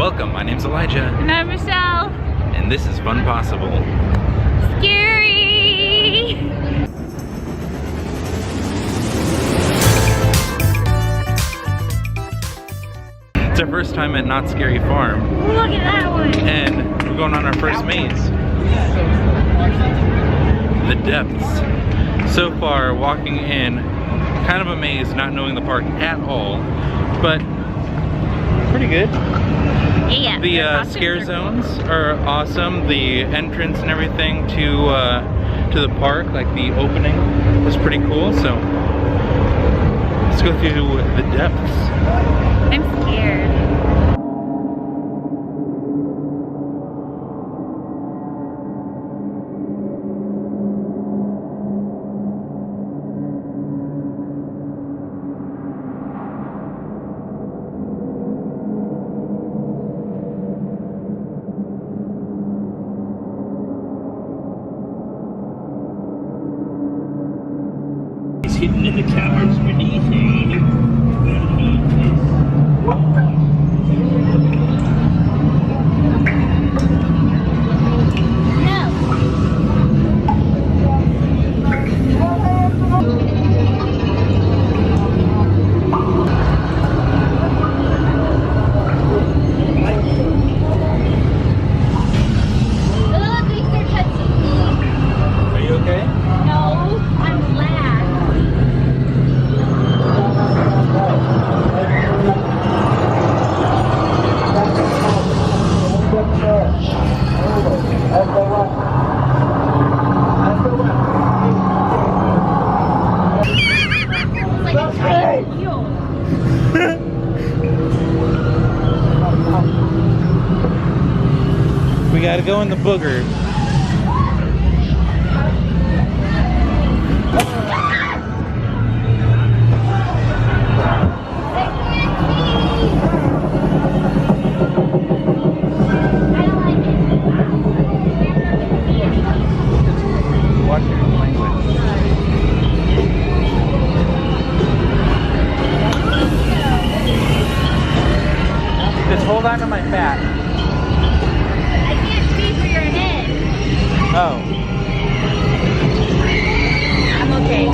Welcome, my name's Elijah. And I'm Michelle. And this is Funpossible. Scary! It's our first time at Not Scary Farm. Look at that one! And we're going on our first maze. The depths. So far, walking in, kind of a maze, not knowing the park at all, but pretty good. Yeah. The scare zones are awesome. The entrance and everything to the park, like the opening, was pretty cool. So let's go through the depths. I'm scared. Hidden in the caverns beneath Are you okay? No, I'm glad. We gotta go in the booger. Watch your language. Just hold on to my back. I can't see through your head. Oh. I'm okay.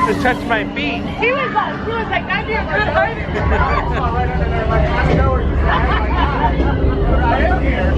Just touch my feet. He was like, I did right under there, like, I know where you stand. Like, I am here.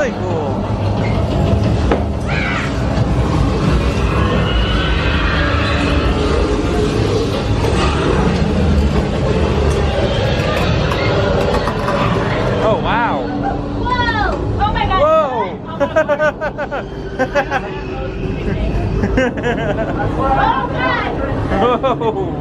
really cool. Oh wow. Whoa! Oh my God! Whoa! Oh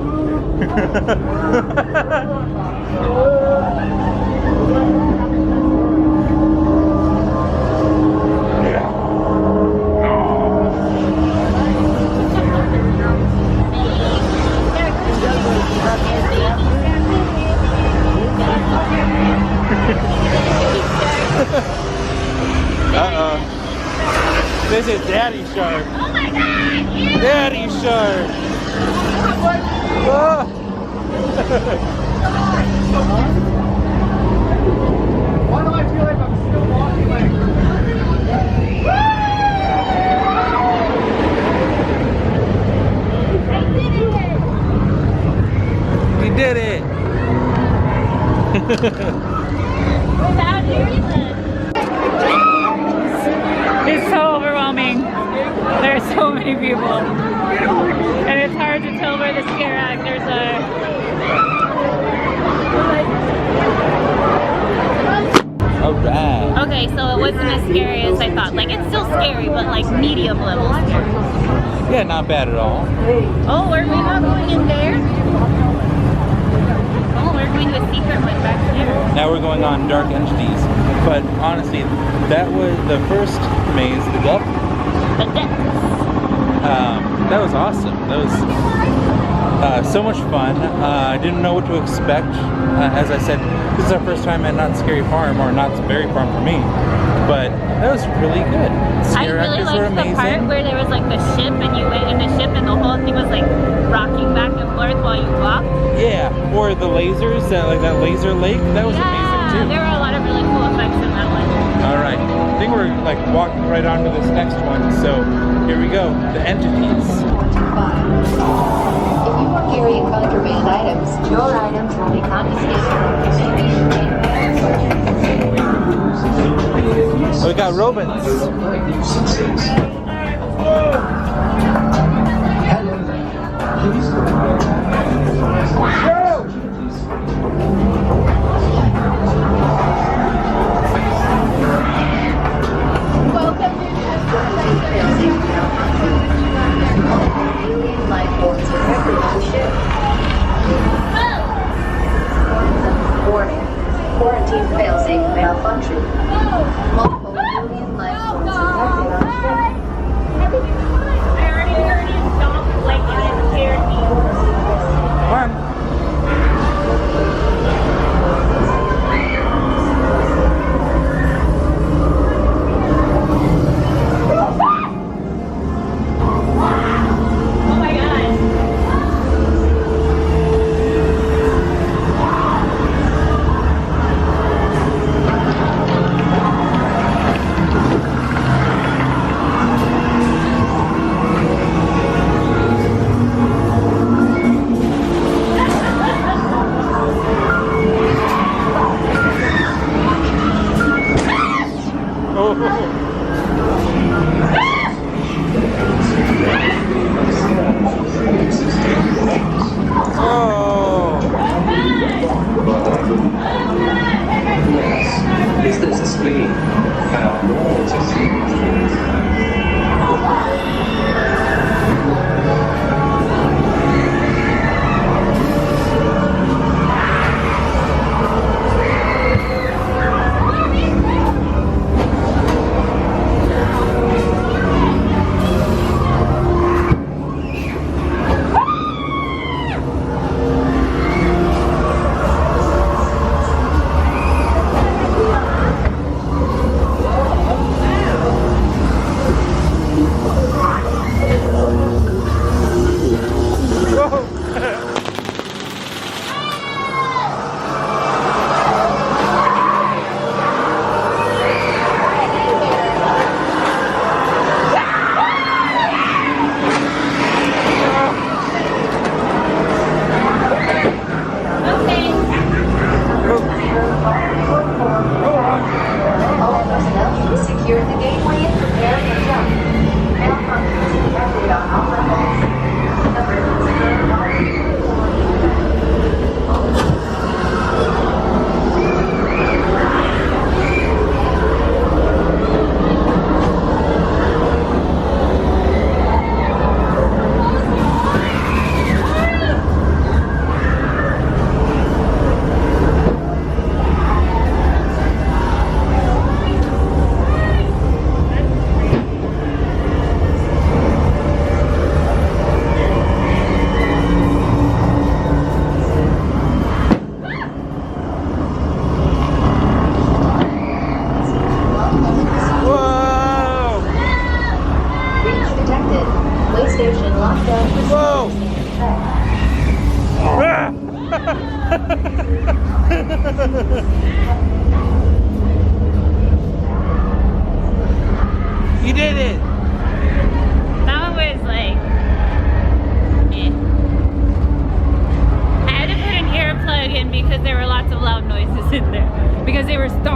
Uh-oh. This is Daddy Shark. Oh my God! Ew. Daddy Shark. Oh. Why do I feel like I'm still walking like... We did it. Without doing this. It's so overwhelming. There are so many people. And it's hard to tell where the scare actors are. Alright. Okay, so it wasn't as scary as I thought. Like, it's still scary, but like medium level scary. Yeah, not bad at all. Oh, are we not going in there? Oh, we're going to a secret one back there. Now we're going on Dark Entities. But honestly, that was the first maze, the depth. The depths. That was awesome. That was so much fun. I didn't know what to expect. As I said, this is our first time at Not Scary Farm, or Not Very Farm for me. But that was really good. I really liked the part where there was like the ship and you went in the ship and the whole thing was like rocking back and forth while you walked. Yeah, or the lasers, like that laser lake. That was amazing too. There were a lot of really cool effects in that one. All right, I think we're like walking right on to this next one. So here we go, the entities. If you are carrying contraband items, your items will be confiscated. We got robots. Alien life forms are every on ship. Warning. Quarantine failsafe malfunction. Multiple alien life forms infected on ship. I already stopped like it scared me. Come on. Oh my God. Is this explain paranormal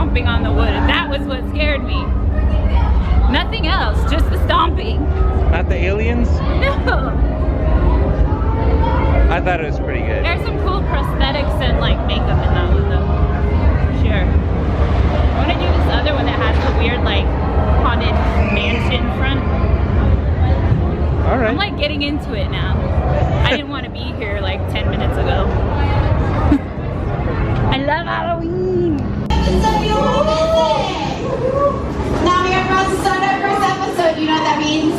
stomping on the wood, and that was what scared me. Nothing else, just the stomping. Not the aliens? No. I thought it was pretty good. There's some cool prosthetics and like makeup in that one though. Sure. I want to do this other one that has the weird like haunted mansion front. Alright. I'm like getting into it now. I didn't want to be here like 10 minutes ago. I love Halloween. Now we are about to start our first episode. You know what that means?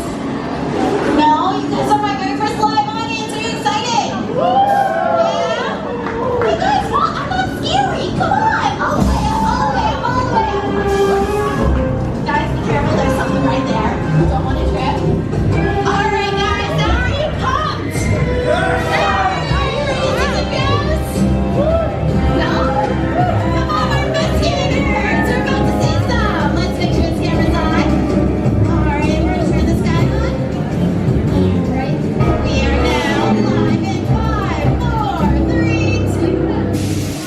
No? You guys are my very first live audience. Are you excited? Yeah? You guys, well, I'm not scary. Come on. All the way up, all the way up, all the way up. Guys, be careful. There's something right there. You don't want to trip. All right, guys. Now are you pumped? Are you ready to dance? No? Come on, our investigators. We're about to see some. Let's make sure this camera's on. All right, we're gonna turn the sky on. All right, we are now live in 5, 4, 3, 2.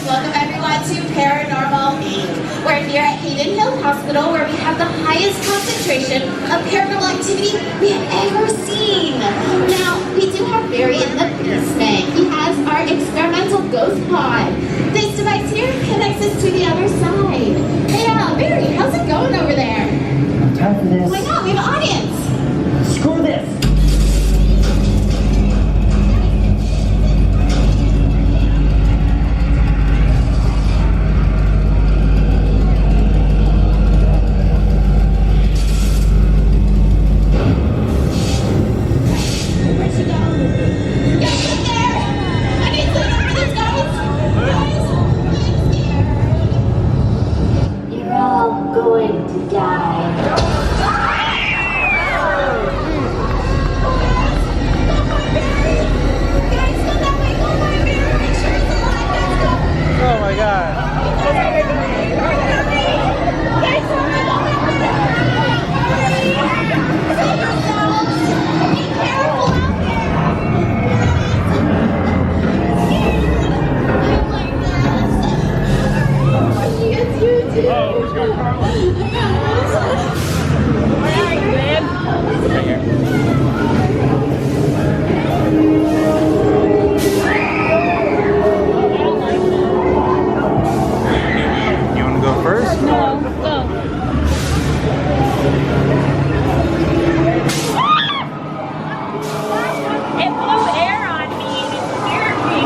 Welcome everyone to Paranormal Inc. We're here at Hayden Hill Hospital, where we have the highest concentration of paranormal activity we have ever seen. Now, we do have Barry in the basement. He has our experimental ghost pod. This device here connects us to the other side. Hey, Barry, how's it going over there? Time for this. Why not? We have an audience. Screw this. Where'd she go? Get in there! I need to look for this, guys! You're all going to die. Guys, go that way! Go by Barry! Make sure he's alive! Let's go! Oh my god. Guys, hurry! Save yourselves! Be careful out there! I'm like this. It's you too. Oh, who's got Carla? Where are you, babe? Right here. You want to go first? No, go. It blew air on me and it scared me.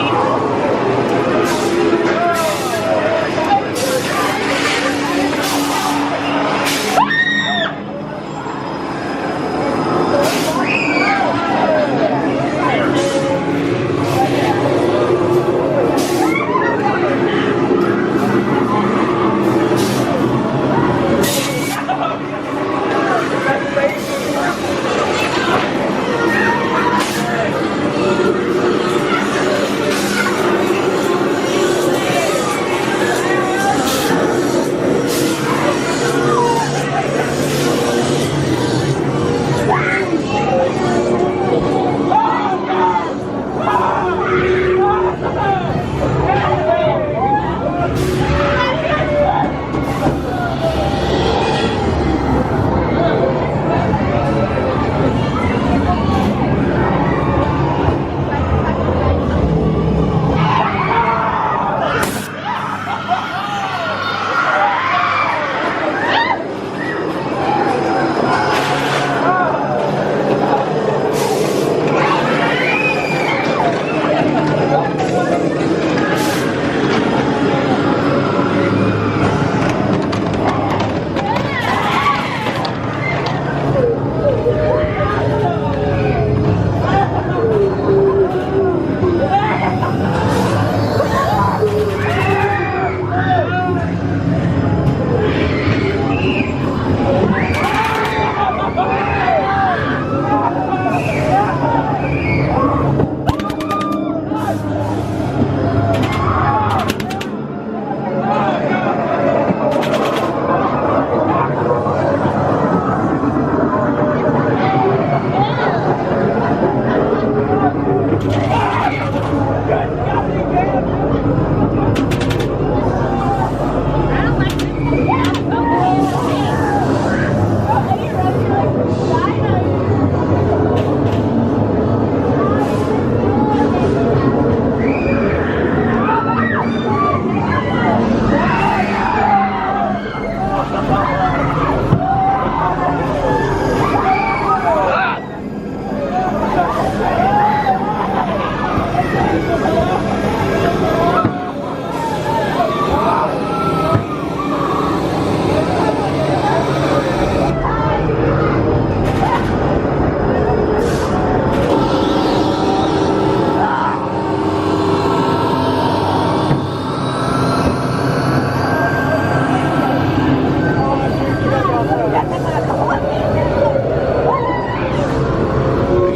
You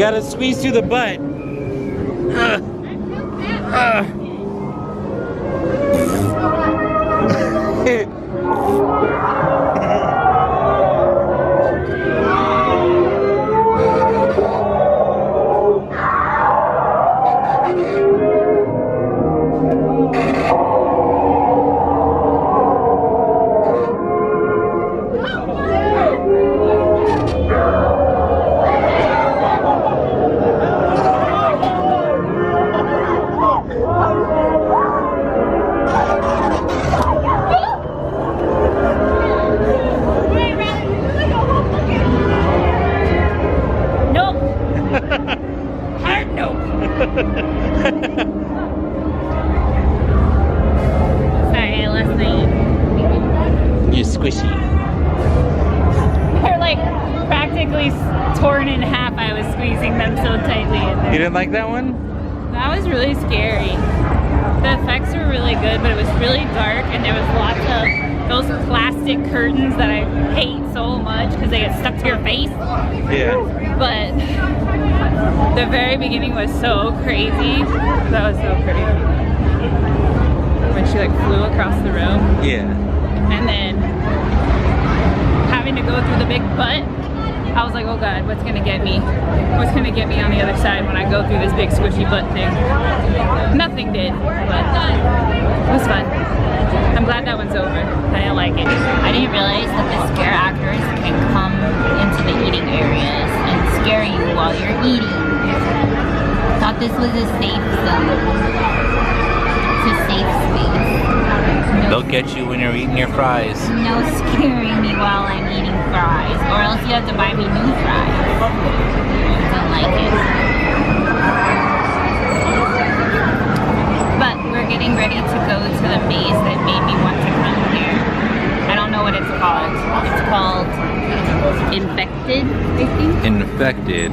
gotta squeeze through the butt. Sorry, last night. You're squishy. They're like practically torn in half. I was squeezing them so tightly in there. You didn't like that one? That was really scary. The effects were really good, but it was really dark and there was lots of those plastic curtains that I hate so much because they get stuck to your face. Yeah. But the very beginning was so crazy. That was so crazy. When she like flew across the room. Yeah. And then having to go through the big butt, I was like, oh God, what's gonna get me? What's gonna get me on the other side when I go through this big squishy butt thing? Nothing did, but it was fun. I'm glad that one's over. I didn't like it. I didn't realize that the scare actors can come into the eating areas and scare you while you're eating. Thought this was a safe zone. It's a safe space. They'll get you when you're eating your fries. No scaring me while I'm eating fries, or else you have to buy me new fries. Don't like it. But we're getting ready to go to the maze that made me want to come here. I don't know what it's called. It's called Infected, I think. Infected.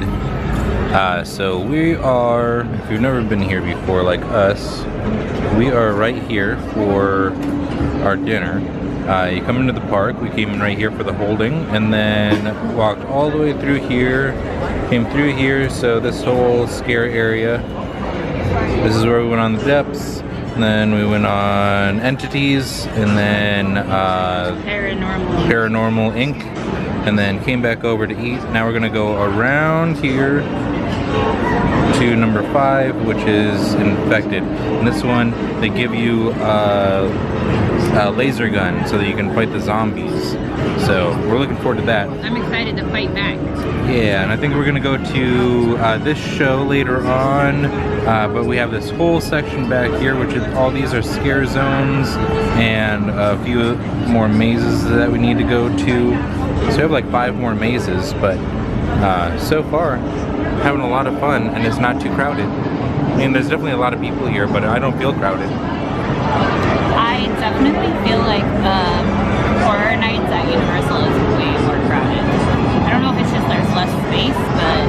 So we are, if you've never been here before like us, we are right here for our dinner. You come into the park, we came in right here for the holding, and then walked all the way through here, came through here, so this whole scare area. This is where we went on the depths, and then we went on entities, and then Paranormal Inc., and then came back over to eat. Now we're gonna go around here to number 5, which is Infected. And this one, they give you a laser gun so that you can fight the zombies. So we're looking forward to that. I'm excited to fight back. Yeah, and I think we're gonna go to this show later on, but we have this whole section back here, which is all these are scare zones and a few more mazes that we need to go to. So we have like 5 more mazes, but so far having a lot of fun, and it's not too crowded. I mean, there's definitely a lot of people here, but I don't feel crowded. I definitely feel like horror nights at Universal is way more crowded. I don't know if it's just there's less space, but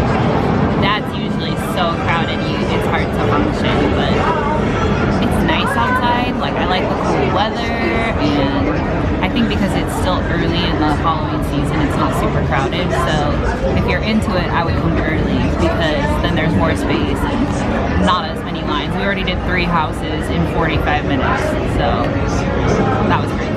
that's usually so crowded it's hard to function. But it's nice outside. Like, I like the cool weather, and I think because it's still early in the Halloween season, it's not super crowded. So if you're into it, I would come early because then there's more space and not as many lines. We already did 3 houses in 45 minutes, so that was great.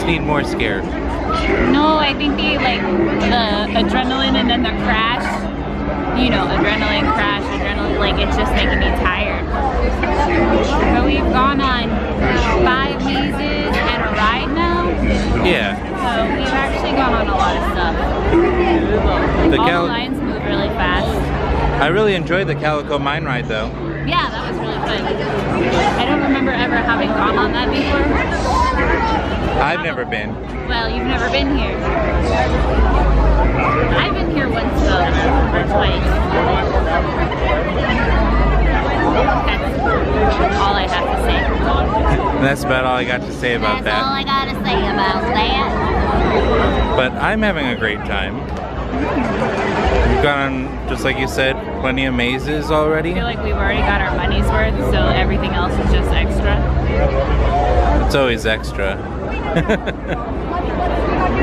need more scare? No, I think the adrenaline and then the crash, you know, adrenaline crash, adrenaline, like it's just making me tired. But we've gone on 5 mazes and a ride now. Yeah. So we've actually gone on a lot of stuff. All the lines move really fast. I really enjoyed the Calico Mine ride though. Yeah, that was really fun. I don't remember ever having gone on that before. I've never been. Well, you've never been here. I've been here once though, or twice. That's all I have to say. That's about all I got to say about That's all that. I gotta say about that. But I'm having a great time. We've gone on, just like you said, plenty of mazes already. I feel like we've already got our money's worth, so everything else is just extra. It's always extra.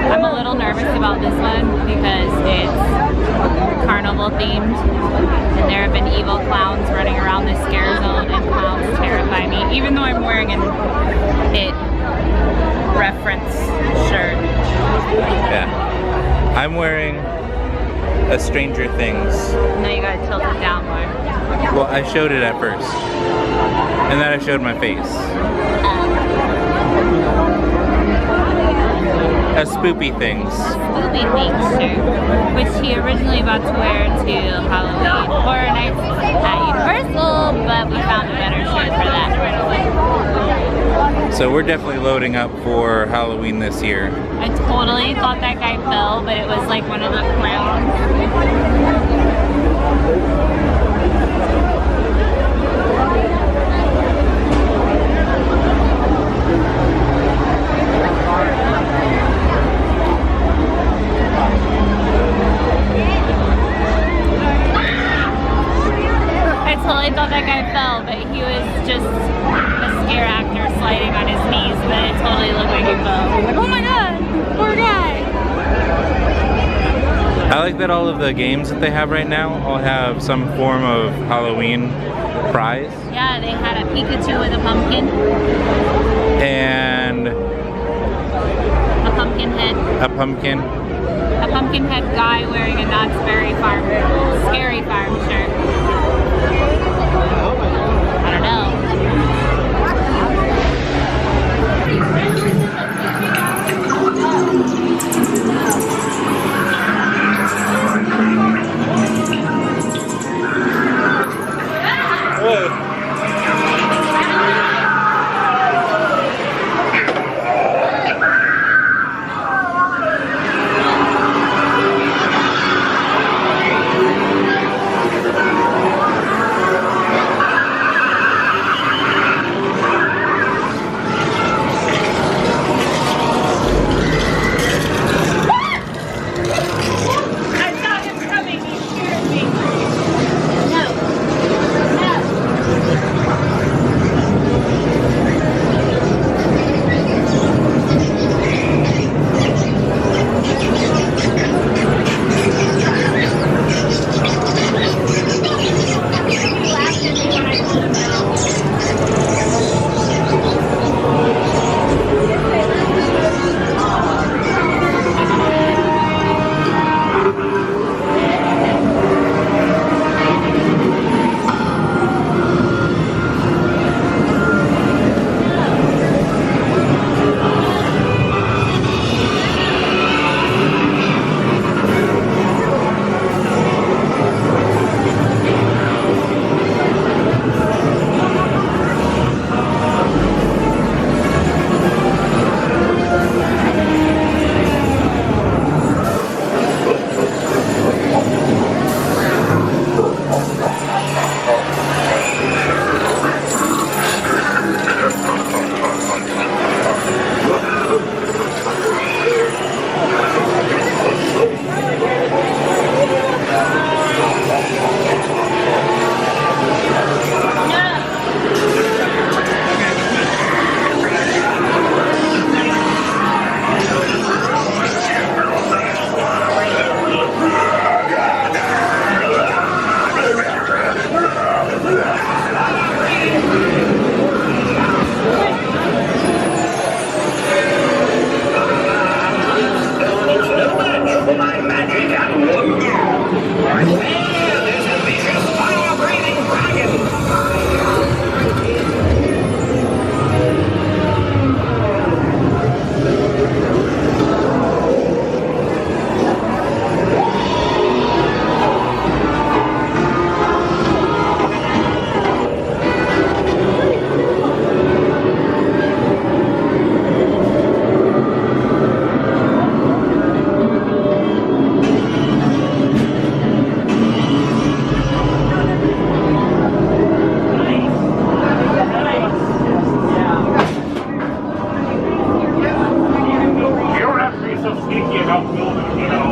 I'm a little nervous about this one because it's carnival themed and there have been evil clowns running around this scare zone and clowns terrify me, even though I'm wearing an It reference shirt. Yeah. I'm wearing a Stranger Things. No, you gotta tilt it down more. Well, I showed it at first. And then I showed my face. A Spoopy Things. Spoopy Things shirt, which he originally about to wear to Halloween Horror Nights at Universal, but we found a better shirt for that. So we're definitely loading up for Halloween this year. I totally thought that guy fell, but it was like one of the clowns. I totally thought that guy fell, but he was just a scare actor sliding on his knees, but it totally looked like he fell. Like, oh my god, poor guy! I like that all of the games that they have right now all have some form of Halloween prize. Yeah, they had a Pikachu with a pumpkin. And A pumpkin head. a pumpkin. A pumpkin head guy wearing a Knott's Scary Farm shirt. I don't know. there's a vicious fire-breathing dragon! You don't have to be so sneaky about filming, you know.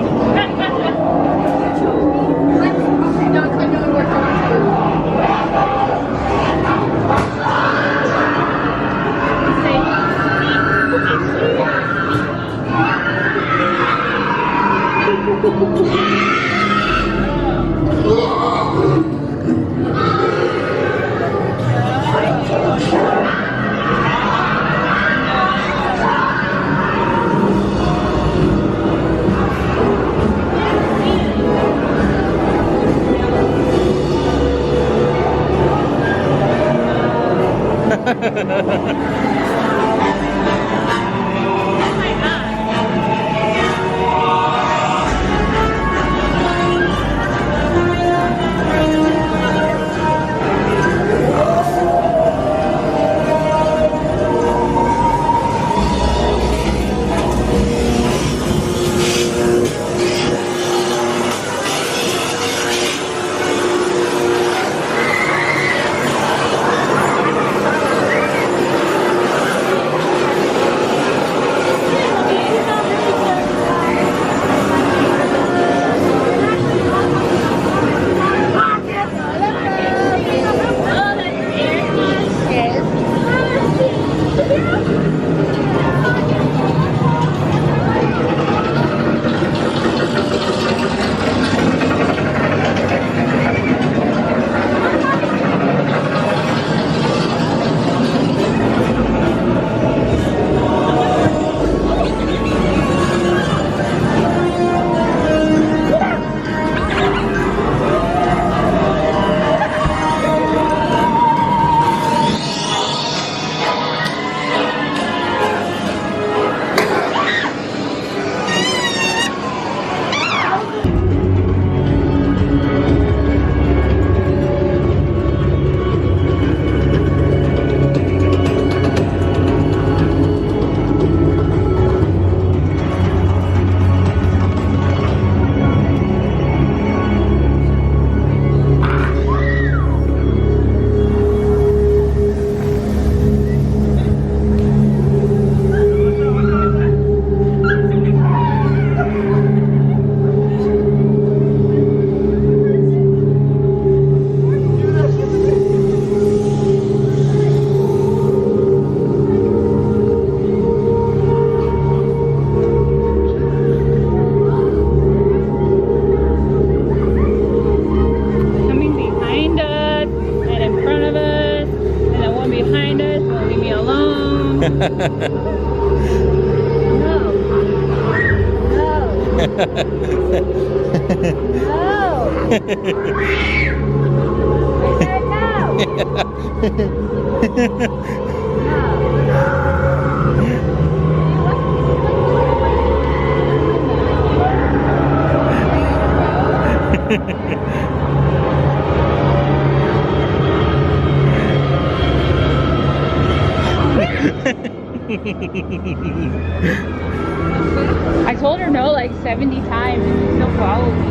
I told her no like 70 times and she still followed me.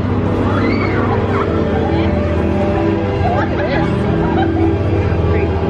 Look at this. Crazy.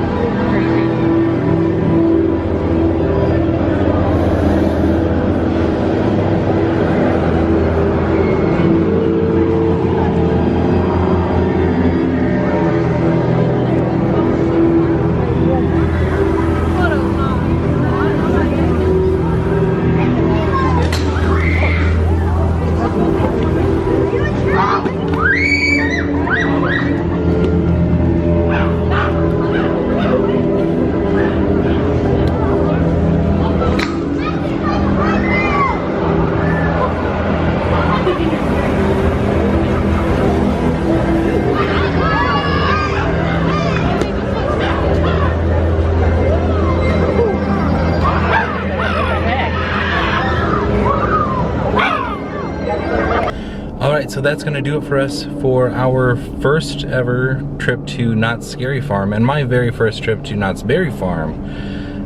so that's gonna do it for us for our first ever trip to Knott's Scary Farm, and my very first trip to Knott's Berry Farm.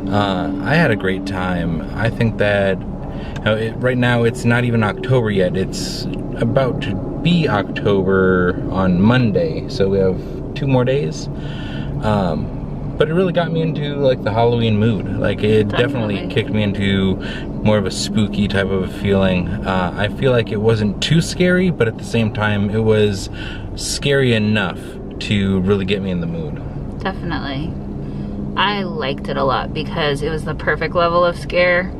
I had a great time. I think that right now it's not even October yet. It's about to be October on Monday, so we have 2 more days. But it really got me into like the Halloween mood. Like it definitely kicked me into more of a spooky type of a feeling. I feel like it wasn't too scary, but at the same time it was scary enough to really get me in the mood. Definitely. I liked it a lot because it was the perfect level of scare.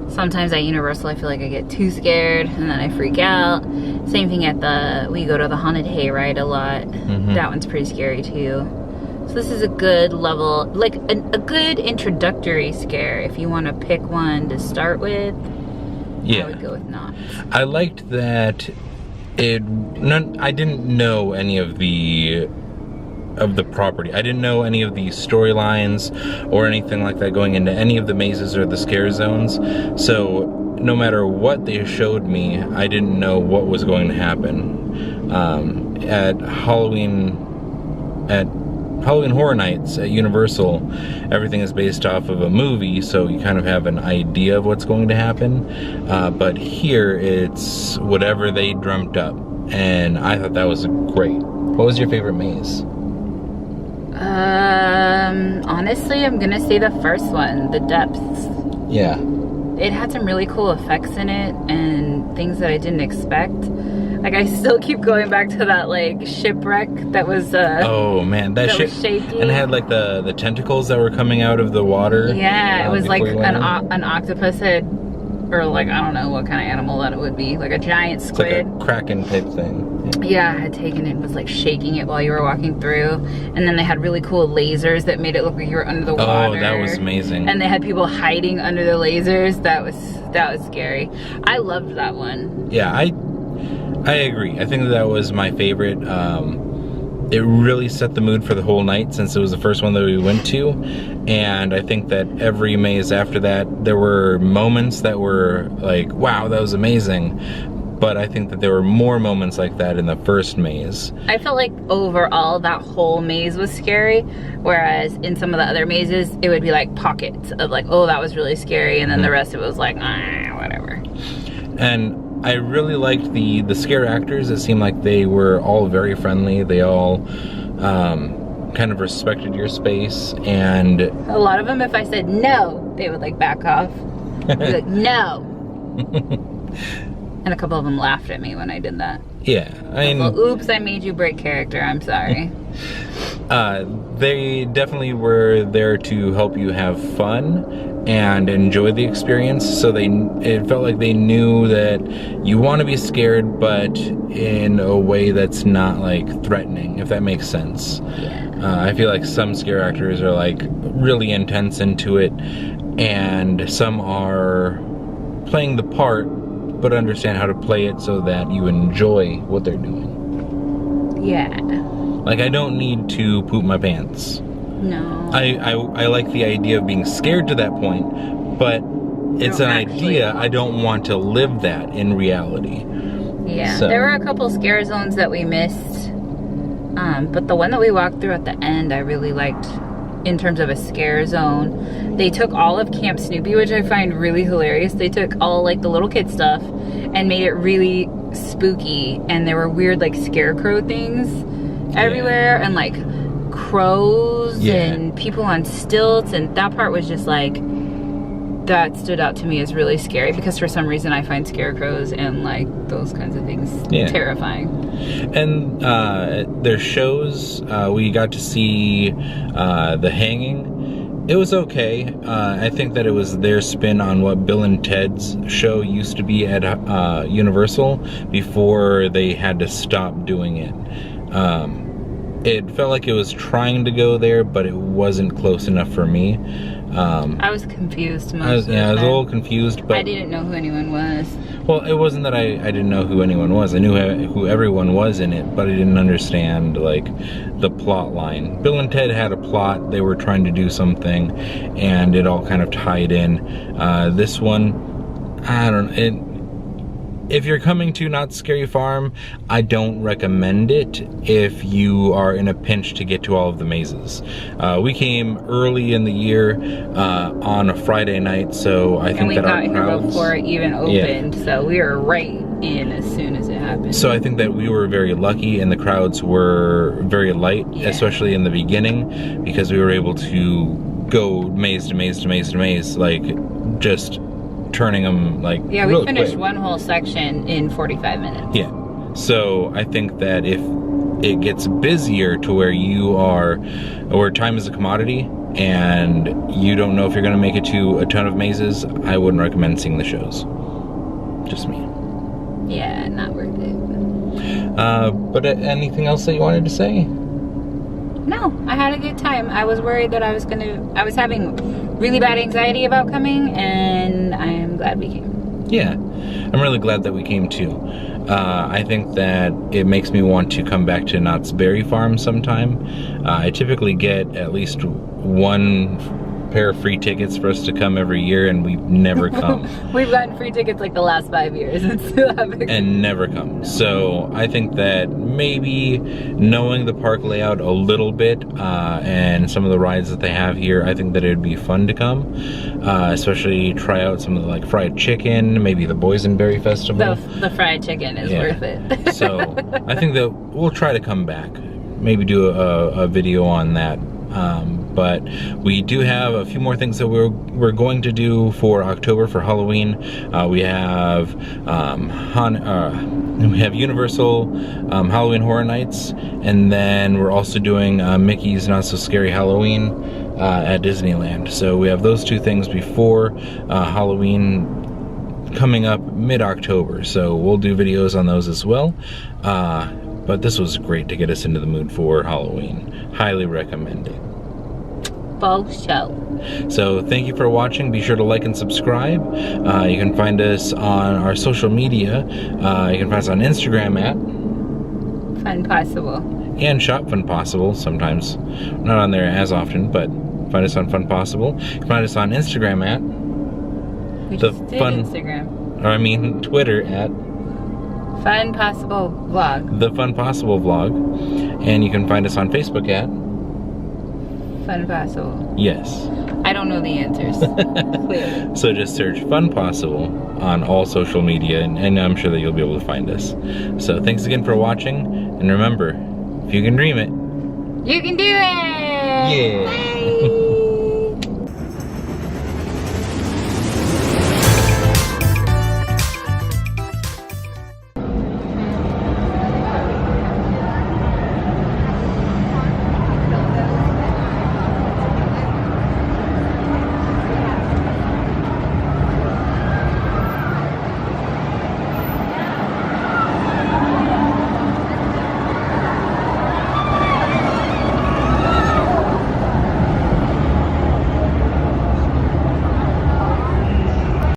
Sometimes at Universal I feel like I get too scared and then I freak out. Same thing at we go to the Haunted Hayride a lot. That one's pretty scary too. So this is a good level, like a good introductory scare if you want to pick one to start with. Yeah. I would go with Knott. I liked that I didn't know any of the property. I didn't know any of the storylines or anything like that going into any of the mazes or the scare zones. So no matter what they showed me, I didn't know what was going to happen. At Halloween Horror Nights at Universal, everything is based off of a movie, so you kind of have an idea of what's going to happen. But here, it's whatever they dreamt up, and I thought that was great. What was your favorite maze? Honestly, I'm gonna say the first one, the depths. Yeah. It had some really cool effects in it and things that I didn't expect. Like I still keep going back to that like shipwreck that was oh man, that ship was shaky. And it had like the tentacles that were coming out of the water. Yeah, it was like an octopus head, or like I don't know what kind of animal that it would be, like a giant squid. It's like a kraken type thing. Yeah, I had taken it and was like shaking it while you were walking through. And then they had really cool lasers that made it look like you were under the water. Oh, that was amazing. And they had people hiding under the lasers. That was scary. I loved that one. Yeah, I agree. I think that was my favorite. It really set the mood for the whole night since it was the first one that we went to. And I think that every maze after that, there were moments that were like, wow, that was amazing. But I think that there were more moments like that in the first maze. I felt like overall that whole maze was scary, whereas in some of the other mazes, it would be like pockets of like, oh, that was really scary, and then the rest of it was like, whatever. And I really liked the scare actors. It seemed like they were all very friendly. They all kind of respected your space, and a lot of them, if I said no, they would like back off. They'd be like, no. And a couple of them laughed at me when I did that. Yeah, I mean, well, oops, I made you break character, I'm sorry. They definitely were there to help you have fun and enjoy the experience, so it felt like they knew that you want to be scared, but in a way that's not like threatening, if that makes sense. Yeah. I feel like some scare actors are like really intense into it, and some are playing the part but understand how to play it so that you enjoy what they're doing. Yeah. Like, I don't need to poop my pants. No. I like the idea of being scared to that point, but it's an idea. I don't want to live that in reality. Yeah. So. There were a couple scare zones that we missed, but the one that we walked through at the end, I really liked in terms of a scare zone. They took all of Camp Snoopy, which I find really hilarious. They took all like the little kid stuff and made it really spooky, and there were weird like scarecrow things everywhere, and like crows and people on stilts, and that part was just like, that stood out to me as really scary, because for some reason I find scarecrows and like those kinds of things terrifying. And their shows, we got to see the hanging. It was okay. I think that it was their spin on what Bill and Ted's show used to be at Universal before they had to stop doing it. It felt like it was trying to go there, but it wasn't close enough for me. I was confused most of the time. I was a little confused, but I didn't know who anyone was. Well, it wasn't that I didn't know who anyone was. I knew who everyone was in it, but I didn't understand like the plot line. Bill and Ted had a plot. They were trying to do something, and it all kind of tied in. This one, I don't know. if you're coming to Knott's Scary Farm, I don't recommend it if you are in a pinch to get to all of the mazes. We came early in the year on a Friday night, so I think that our crowds... And we got here before it even opened, so we were right in as soon as it happened. So I think that we were very lucky, and the crowds were very light, especially in the beginning, because we were able to go maze to maze to maze to maze, like just turning them like we really finished quick. one whole section in 45 minutes. Yeah. So I think that if it gets busier to where you are, where time is a commodity, and you don't know if you're gonna make it to a ton of mazes, I wouldn't recommend seeing the shows. Just me. Yeah, not worth it. But anything else that you wanted to say? No, I had a good time. I was worried that I was having really bad anxiety about coming, and I am glad we came. Yeah, I'm really glad that we came too. I think that it makes me want to come back to Knott's Berry Farm sometime. I typically get at least one pair of free tickets for us to come every year, and we've never come. We've gotten free tickets like the last 5 years and still haven't. And never come. So I think that maybe knowing the park layout a little bit and some of the rides that they have here, I think that it would be fun to come. Especially try out some of the like fried chicken, maybe the Boysenberry Festival. The fried chicken is worth it. So I think that we'll try to come back. Maybe do a video on that. But we do have a few more things that we're going to do for October for Halloween. We have Universal Halloween Horror Nights, and then we're also doing Mickey's Not So Scary Halloween at Disneyland. So we have those two things before Halloween coming up mid-October. So we'll do videos on those as well. But this was great to get us into the mood for Halloween. Highly recommend it. Full show. So thank you for watching. Be sure to like and subscribe. You can find us on our social media. You can find us on Instagram at Funpossible. and shop Funpossible. Sometimes not on there as often, but find us on Funpossible. You can find us on Instagram at We just did Instagram. Or I mean Twitter at Funpossible Vlog. The Funpossible Vlog. And you can find us on Facebook at Funpossible. Yes. I don't know the answers. Clearly. So just search Funpossible on all social media, and I'm sure that you'll be able to find us. So thanks again for watching, and remember, if you can dream it, You can do it! yeah.